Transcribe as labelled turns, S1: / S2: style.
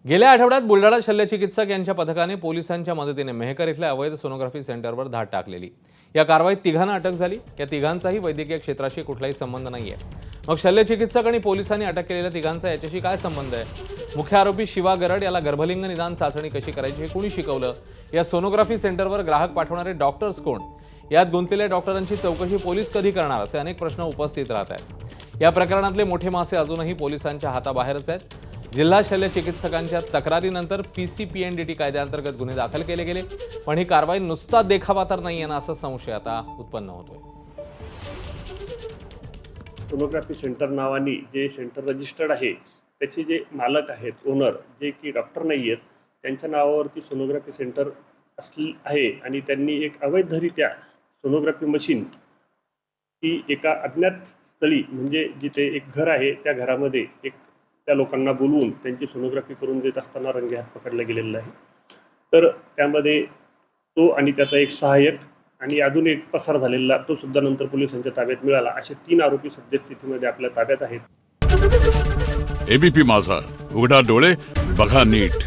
S1: गेल्या आठवड्यात बुलढाणा शल्यचिकित्सक यांच्या पथकाने पोलिसांच्या मदतीने मेहकर इथल्या अवैध सोनोग्राफी सेंटरवर धाड टाकलेली। या कारवाईत तिघांना अटक झाली। या तिघांचाही वैद्यकीय क्षेत्राशी कुठलाही संबंध नाहीये। मग शल्यचिकित्सक आणि पोलिसांनी अटक केलेल्या तिघांचा याच्याशी काय संबंध आहे? मुख्य आरोपी शिवा गरड याला गर्भलिंग निदान चाचणी कशी करायची हे कोणी शिकवलं? या सोनोग्राफी सेंटरवर ग्राहक पाठवणारे डॉक्टर्स कोण? यात गुंतलेल्या डॉक्टरांची चौकशी पोलीस कधी करणार असे अनेक प्रश्न उपस्थित राहत आहेत। या प्रकरणातले मोठे मासे अजूनही पोलिसांच्या हाताबाहेरच आहेत। जिल्हा शल्य चिकित्सकांच्या तक्रारीनंतर पीसीपीएनडीटी कायद्याअंतर्गत गुन्हे दाखल केले गेले, पण ही कारवाई नुसता देखावा तर नाहीये ना असा संशय आता उत्पन्न होतोय।
S2: सोनोग्राफी सेंटर नावाने जे सेंटर रजिस्टर्ड आहे त्याचे जे मालक आहेत ओनर जे की डॉक्टर नाही आहेत त्यांच्या नावावरती सोनोग्राफी सेंटर आहे आणि त्यांनी एक अवैधरित्या सोनोग्राफी मशीन ही एका अज्ञात स्थळी म्हणजे जिथे एक घर आहे त्या घरामध्ये त्या लोकांना बोलवून त्यांची सोनोग्राफी करून देत असताना रंगेहात पकडला गेलेला आहे। तर त्यामध्ये तो आणि त्याचा एक सहाय्यक आणि अजून एक पसार झालेला तो सुद्धा नंतर पोलिसांच्या ताब्यात मिळाला। असे 3 आरोपी सद्यस्थितीमध्ये आपल्या ताब्यात आहेत।
S3: एबीपी माझा, उघडा डोळे बघा नीट।